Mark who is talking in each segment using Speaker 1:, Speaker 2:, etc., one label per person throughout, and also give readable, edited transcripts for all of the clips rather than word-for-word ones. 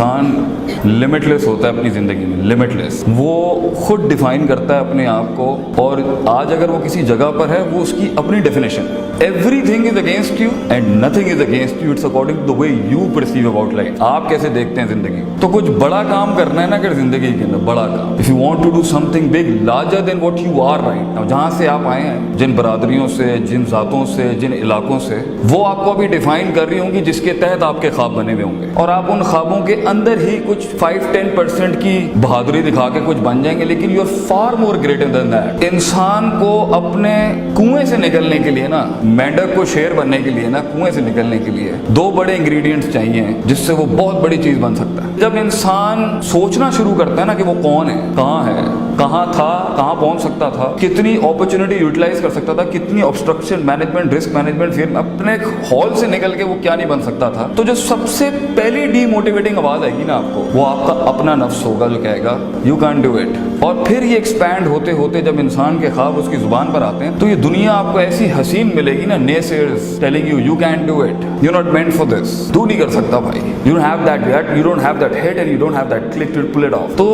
Speaker 1: इंसान लिमिटलेस होता है अपनी ज़िंदगी में, लिमिटलेस। वो खुद डिफाइन करता है अपने आप को, और आज अगर वो किसी जगह पर है, वो उसकी अपनी definition. Everything is against you and nothing is against you, it's according to the way you perceive about life. आप कैसे देखते हैं जिंदगी। तो कुछ बड़ा काम करना है ना अगर जिंदगी के अंदर, बड़ा काम, if you want to do something big larger than what you are right now, जहां से आप आए हैं, जिन बरादरियों से, जिन जातों से, जिन इलाकों से, वो आपको अभी डिफाइन कर रही होंगी, जिसके तहत आपके ख्वाब बने हुए होंगे, और आप उन ख्वाबों के अंदर ही कुछ 5-10% की बहादुरी दिखा के कुछ बन जाएंगे, लेकिन you are far more greater than that. इंसान को अपने कुएं से निकलने के लिए ना, मेंढक को शेर बनने के लिए ना, कुएं से निकलने के लिए 2 बड़े इंग्रेडिएंट्स चाहिए, जिससे वो बहुत बड़ी चीज बन सकता है। जब इंसान सोचना शुरू करता है ना कि वो कौन है, कहाँ था, कहाँ पहुंच सकता था, कितनी अपॉर्चुनिटी यूटिलाइज कर सकता था, कितनी ऑब्स्ट्रक्शन मैनेजमेंट, रिस्क मैनेजमेंट, फिर अपने हॉल से निकल के वो क्या नहीं बन सकता था, तो जो सबसे पहली डीमोटिवेटिंग आवाज आएगी ना आपको, वो आपका अपना नफ्स होगा जो कहेगा यू कैन डू इट। और फिर ये एक्सपैंड होते होते जब इंसान के ख्वाब उसकी जुबान पर आते हैं, तो ये दुनिया आपको ऐसी हसीन मिलेगी ना, naysayers telling you can do it, you not meant for this, तू नहीं कर सकता भाई, you don't have that gut, you don't have that head and you don't have that click to pull it off. तो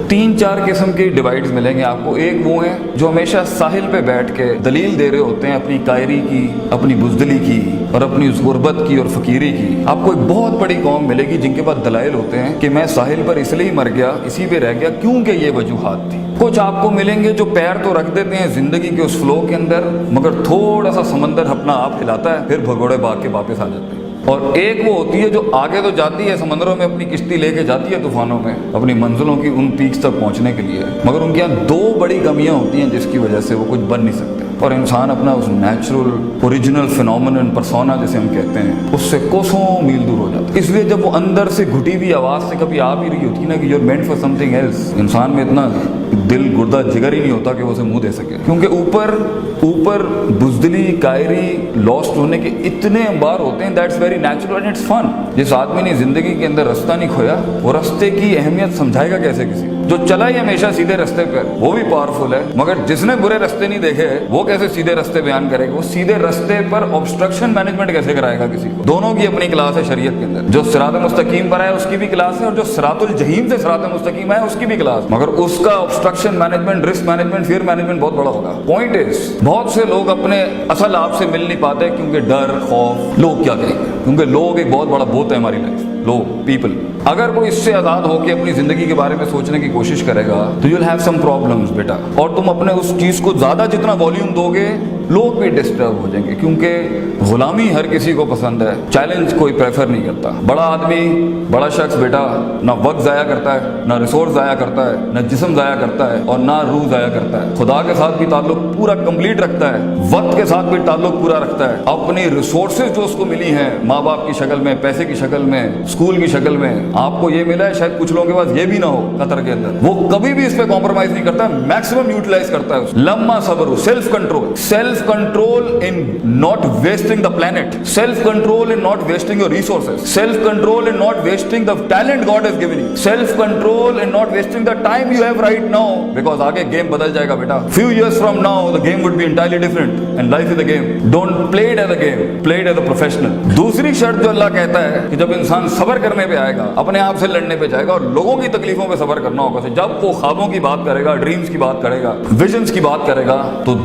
Speaker 1: 3-4 किस्म के divides मिलेंगे आपको। एक वो है जो हमेशा साहिल पे बैठ के दलील दे रहे होते हैं अपनी कायरी की, अपनी बुज़दिली की, और अपनी गुर्बत की और फकीरी की। आपको एक बहुत बड़ी कौम मिलेगी जिनके पास दलाइल होते हैं कि मैं साहिल पर इसलिए मर गया, इसी पे रह गया क्योंकि ये वजूहात थी। कुछ आपको मिलेंगे जो पैर तो रख देते हैं जिंदगी के उस फ्लो के अंदर, मगर थोड़ा सा समंदर अपना आप हिलाता है, फिर भगोड़े भाग के वापस आ जाते हैं। और एक वो होती है जो आगे तो जाती है समंदरों में, अपनी किश्ती लेके जाती है तूफानों में अपनी मंजिलों की उन पीक्स तक पहुंचने के लिए, मगर उनके यहाँ 2 बड़ी कमियां होती हैं जिसकी वजह से वो कुछ बन नहीं सकते, और इंसान अपना उस नेचुरल ओरिजिनल फिनोमिनन पर्सोना जिसे हम कहते हैं, उससे कोसों मील दूर हो जाता है। इसलिए जब वो अंदर से घुटी हुई आवाज से कभी आ भी रही होती है ना कि you are meant for something else, इंसान में इतना दिल, गुर्दा, जिगर ही नहीं होता कि वो उसे मुंह दे सके, क्योंकि ऊपर बुज़दिली, कायरी, लॉस्ट होने के इतने अंबार होते हैं। That's very natural and it's fun. जिस आदमी ने जिंदगी के अंदर रास्ता नहीं खोया, वो रास्ते की अहमियत समझाएगा कैसे किसी जो चला ही हमेशा सीधे रास्ते पर, वो भी पावरफुल है, मगर जिसने बुरे रास्ते नहीं देखे वो कैसे सीधे रास्ते बयान करेगा, वो सीधे रास्ते पर ऑब्स्ट्रक्शन मैनेजमेंट कैसे कराएगा किसी को। दोनों की अपनी क्लास है शरीयत के अंदर। जो सिरात मुस्तकीम पर है उसकी भी क्लास है, और जो सिरातुल जहीम से सिरात मुस्तकीम है उसकी भी क्लास, मगर उसका obstruction management, risk management, fear management बहुत बड़ा होगा। पॉइंट इज, बहुत से लोग अपने असल आप से मिल नहीं पाते क्योंकि डर, खौफ, लोग क्या कहेंगे, क्योंकि लोग एक बहुत बड़ा बोत है हमारी लाइफ, लोग, पीपल। अगर कोई इससे आजाद होकर अपनी जिंदगी के बारे में सोचने की कोशिश करेगा तो you will have some problems बेटा, और तुम अपने उस चीज को ज्यादा जितना वॉल्यूम दोगे, लोग भी डिस्टर्ब हो जाएंगे, क्योंकि गुलामी हर किसी को पसंद है, चैलेंज कोई प्रेफर नहीं करता। बड़ा आदमी, बड़ा शख्स बेटा ना वक्त जाया करता है, ना रिसोर्स जाया करता है, ना जिस्म जाया करता है, और ना रूह जाया करता है। खुदा के साथ भी ताल्लुक पूरा कंप्लीट रखता है, वक्त के साथ भी ताल्लुक पूरा रखता है, अपनी रिसोर्सेज जो उसको मिली हैं, माँ बाप की शक्ल में, पैसे की शक्ल में, स्कूल की शक्ल में, आपको ये मिला है, शायद कुछ लोगों के पास ये भी ना हो कतर के अंदर, वो कभी भी इस पे कॉम्प्रोमाइज नहीं करता, मैक्सिमम यूटिलाइज करता है। लम्मा सब्र, self control in not wasting the planet, self control in not wasting your resources, self control in not wasting the talent God has given you, self control in not wasting the time you have right now, because आगे game बदल जाएगा बेटा। Few years from now the game would be entirely different and life is a game. Don't play it as a game, play it as a professional. दूसरी शर्त जो अल्लाह कहता है कि जब इंसान सब्र करने पे आएगा, अपने आप से लड़ने पे जाएगा, और लोगों की तकलीफों पे सब्र करना होगा, जब वो ख्वाबों की बात करेगा, ड्रीम्स की बात करेगा, विजन्स की बात करेगा, तो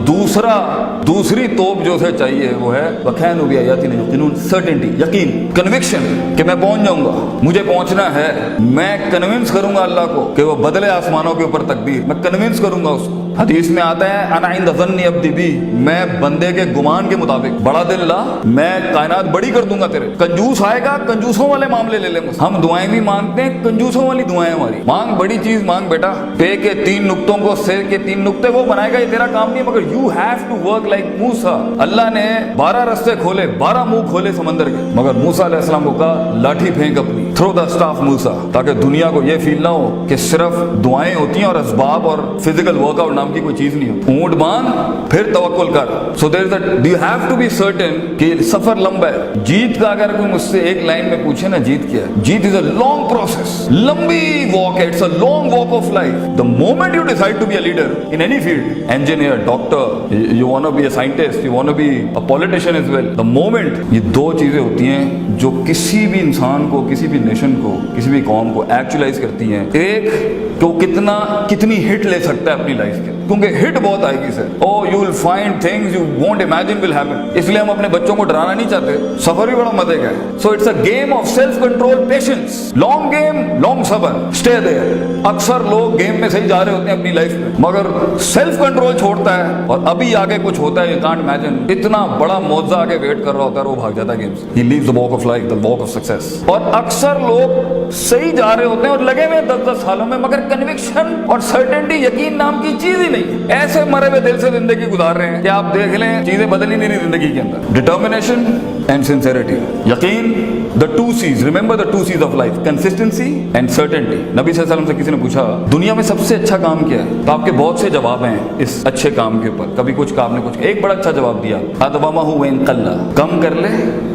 Speaker 1: दूसरी तोप जो उसे चाहिए वो है वखैनु भी आयातिन युकिनून, सर्टेनिटी, यकीन, कन्विक्शन कि मैं पहुंच जाऊंगा, मुझे पहुंचना है। मैं कन्विंस करूंगा अल्लाह को कि वो बदले आसमानों के ऊपर तकदीर, मैं कन्विंस करूंगा उसको। हदीस में आता है अना इंद ज़न्नी अब्दी बी, मैं बंदे के गुमान के मुताबिक, बड़ा दिल ला, मैं कायनात बड़ी कर दूंगा तेरे। कंजूस आएगा, कंजूसों वाले मामले ले लेंगे। हम दुआएं भी मांगते हैं, कंजूसों वाली दुआएं हमारी। मांग बड़ी चीज मांग बेटा, पे के 3 नुक्तों को से के 3 नुक्ते वो बनाएगा, ये तेरा काम नहीं है, मगर you have to work like Musa. अल्लाह ने 12 रास्ते खोले, 12 मुंह खोले समंदर के, मगर मूसा अलैहिस्सलाम को कहा लाठी फेंक अपनी, थ्रो द स्टाफ मूसा, ताकि दुनिया को ये फील ना हो कि सिर्फ दुआएं होती हैं और असबाब और फिजिकल वर्कआउट नाम की कोई चीज नहीं होती। ऊंट बांध फिर तवक्कुल कर। So there is a, you have to be certain कि सफर लंबा है। जीत का अगर कोई मुझसे एक लाइन में पूछे ना जीत क्या है, जीत इज अ लॉन्ग प्रोसेस, लंबी वॉक है, it's a long walk of life. The moment you decide to be a leader in any field, engineer, doctor, you want to be a scientist, you want to be a politician as well, the moment, ये 2 चीजें होती हैं जो किसी भी इंसान को, किसी भी नेशन को, किसी भी कौम को एक्चुअलाइज करती हैं। एक तो कितनी हिट ले सकता है अपनी लाइफ के, क्योंकि हिट बहुत आएगी sir. Oh you will find things you won't imagine will happen. इसलिए हम अपने बच्चों को डराना नहीं चाहते, सफर भी बड़ा मजे का है। So it's a game of self control, patience, long game, long सबर, स्टे देयर। अक्सर लोग गेम में सही जा रहे होते हैं अपनी लाइफ में, मगर सेल्फ कंट्रोल छोड़ता है और अभी आगे कुछ होता है, यू कांट इमेजिन। इतना बड़ा मौजा आगे वेट कर रहा होता है, वो भाग जाता है गेम से। He leaves the walk of life, the walk of success. और अक्सर लोग सही जा रहे होते हैं और लगे हुए 10-10 सालों में, मगर कन्विक्शन और सर्टेनिटी, यकीन नाम की चीज ही नहीं। ऐसे मरे हुए दिल से जिंदगी गुजार रहे हैं कि आप देख लें चीजें बदल ही नहीं रही जिंदगी के अंदर। डिटर्मिनेशन एंड सिंसेरिटी, यकीन, the two Cs, remember the two Cs of life, consistency and certainty. नबी सल्लल्लाहु अलैहि वसल्लम से किसी ने पूछा दुनिया में सबसे अच्छा काम क्या है, तो आपके बहुत से जवाब हैं इस अच्छे काम के ऊपर। कभी कुछ काम ने कुछ, एक बड़ा अच्छा जवाब दिया, अदवामा हुआ इनकल्ला, कम कर ले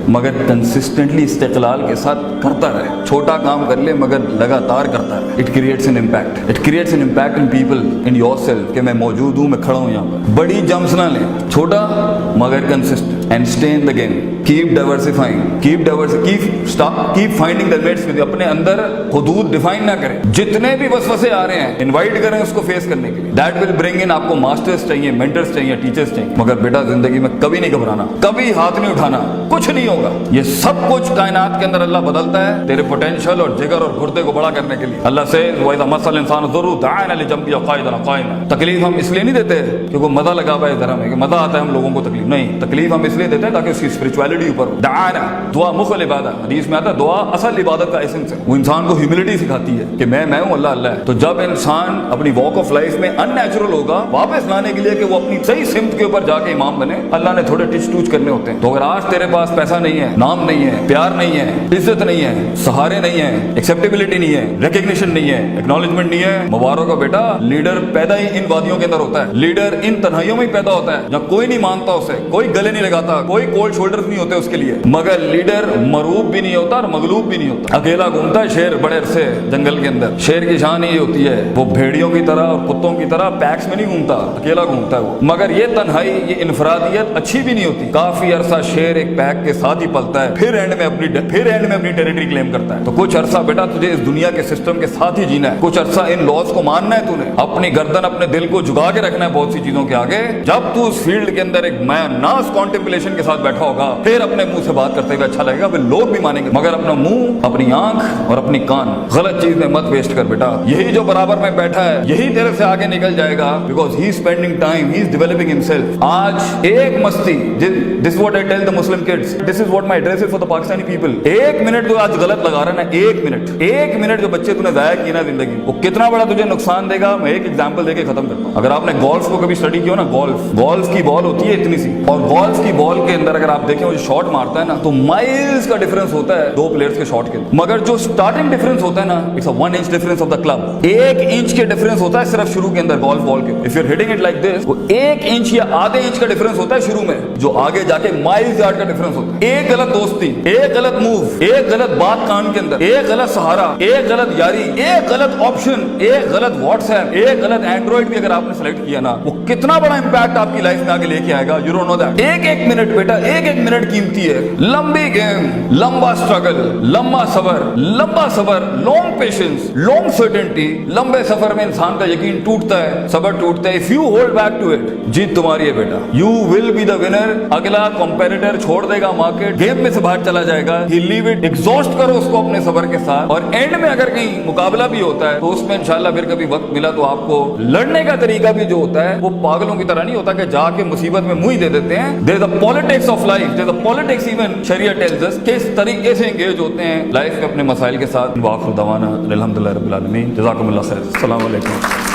Speaker 1: मगर कंसिस्टेंटली इस्तिक़लाल के साथ करता रहे। छोटा काम कर ले मगर लगातार करता रहे। It creates an impact, it creates an impact in people, in yourself, कि मैं मौजूद हूँ, मैं खड़ा हूँ यहाँ पर। बड़ी जंप्स ना लें, छोटा मगर consistent, and stay in the game, keep diversifying, keep finding the mates with. अपने अंदर हुदूद डिफाइन ना करें, जितने भी वसवसे आ रहे हैं इनवाइट करें उसको फेस करने के लिए। दैट विल ब्रिंग इन, आपको मास्टर्स चाहिए, मेंटर्स चाहिए, टीचर्स चाहिए, मगर बेटा जिंदगी में कभी नहीं घबराना, कभी हाथ नहीं उठाना, कुछ नहीं होगा। ये सब कुछ कायनात के अंदर अल्लाह बदलता है तेरे पोटेंशियल और जिगर और गुर्दे को बड़ा करने के लिए। अल्लाह से वइज़ा मसल इंसान ज़ुर्रु दअना लिजंबि क़ाइदन क़ाइमा। तकलीफ हम इसलिए नहीं देते क्योंकि मजा लगा हुआ है इधर हमें, कि मजा आता है हम लोगों को तकलीफ नहीं, तकलीफ हम इसलिए देते हैं ताकि उसकी स्पिरिचुअलिटी ऊपर। दअना, दुआ मुखल इबादत, हदीस में आता है दुआ असल इबादत का एसेंस है। वो इंसान को ह्यूमिलिटी सिखाती है कि मैं हूँ, अल्लाह अल्लाह है। तो जब इंसान अपनी वॉक ऑफ लाइफ में अननेचुरल होगा, वापस लाने के लिए कि वो अपनी सही सिमत के ऊपर जाके इमाम बने, अल्लाह ने थोड़े टिच टूच करने होते हैं। तो अगर आज तेरे पास पैसा नहीं है, नाम नहीं है, प्यार नहीं है, इज्जत नहीं है, सहारे नहीं है, एक्सेप्टेबिलिटी नहीं है, रिकग्निशन नहीं है, एक्नॉलेजमेंट नहीं है, मुबारक हो बेटा, लीडर पैदा ही इन वादियों के अंदर होता है। लीडर इन तन्हाइयों में ही पैदा होता है, जहाँ कोई नहीं मानता उसे, कोई गले नहीं लगाता, कोई कोल्ड शोल्डर्स नहीं होते उसके लिए। मगर लीडर मरूब भी नहीं होता और मगलूब भी नहीं होता। अकेला घूमता है शेर बड़े अरसे जंगल के अंदर। शेर की शान ये होती है, वो भेड़ियों की तरह और कुत्तों की तरह पैक्स में नहीं घूमता, अकेला घूमता है वो। मगर ये तन्हाई, ये इनफरादियत अच्छी भी नहीं होती। काफी अरसा शेर एक पैक के साथ ही पलता है, फिर एंड में अपनी टेरिटरी क्लेम करता है। तो कुछ अरसा बेटा तुझे इस दुनिया के सिस्टम के साथ ही जीना है, कुछ अरसा इन लॉज को मानना है, तूने अपनी गर्दन, अपने दिल को झुका के रखना है बहुत सी चीजों के आगे। जब तू उस फील्ड के अंदर एक नास कॉन्टेम्पलेशन के साथ बैठा होगा, फिर अपने मुंह से बात करते हुए अच्छा लगेगा, फिर लोग भी मानेंगे। मगर अपना मुंह, अपनी आंख और अपनी कान गलत चीज में मत वेस्ट कर बेटा। यही जो बराबर में बैठा है, यही तेरे से आगे निकल जाएगा, because he spending time, he is developing himself. आज एक मस्ती, this what I tell the Muslim kids, this is what my address is for the Pakistani people. एक मिनट जो आज गलत लगा रहा है ना, एक मिनट जो बच्चे तूने जाया किया ना जिंदगी, वो कितना बड़ा तुझे नुकसान देगा। मैं एक एग्जांपल देके खत्म करता हूं। अगर आपने गोल्फ को कभी स्टडी किया ना, गोल्फ की बॉल होती है इतनी सी, और गोल्फ की बॉल के अंदर अगर आप देखें वो जो शॉट मारता है ना, तो माइल्स का डिफरेंस होता है दो प्लेयर्स के शॉट के। मगर जो स्टार्टिंग डिफरेंस होता है ना, it's a 1 inch difference of the club. 1 inch के डिफरेंस होता है सिर्फ शुरू के अंदर गोल्फ बॉल के। If you are hitting it like this, वो 1 इंच या आधे इंच का डिफरेंस होता है शुरू में, जो आगे जाके माइल्स यार्ड का डिफरेंस होता है। एक गलत दोस्ती, एक गलत मूव, एक गलत बात कान के अंदर, एक गलत सहारा, एक गलत यारी, एक गलत ऑप्शन, एक गलत व्हाट्सएप, एक गलत एंड्रॉइड भी अगर आपने सेलेक्ट किया ना, वो कितना बड़ा इंपैक्ट आपकी लाइफ में आगे लेके आएगा, यू डोंट नो दैट। एक मिनट बेटा, एक मिनट कीमती है। लंबी गेम, लंबा स्ट्रगल, लंबा सबर, लॉन्ग पेशेंस, लॉन्ग सर्टेनिटी। लंबे सफर में इंसान का यकीन टूटता है, सबर टूटता है। If you hold back to it, जीत तुम्हारी है बेटा। You will be the winner. अगला कॉम्पेटिटर छोड़ देगा मार्केट, गेम में से बाहर चला जाएगा, ही लीव इट। एग्जॉस्ट करो उसको अपने सबर के साथ, और एंड में अगर कहीं मुकाबला भी होता है तो उसमें इंशाल्लाह फिर कभी वक्त मिला तो आपको लड़ने का तरीका भी जो होता है वो पागलों की तरह नहीं होता कि जाके मुसीबत में मुंह ही दे देते हैं। There is a politics of life, there is a politics even Sharia tells us, किस तरीके से एंगेज होते हैं लाइफ में अपने मसाइल के साथ। वाखिर दवाना अल्हम्दुलिल्लाह रब्बिल आलमीन, जज़ाकुमुल्लाह खैर, अस्सलाम वालेकुम।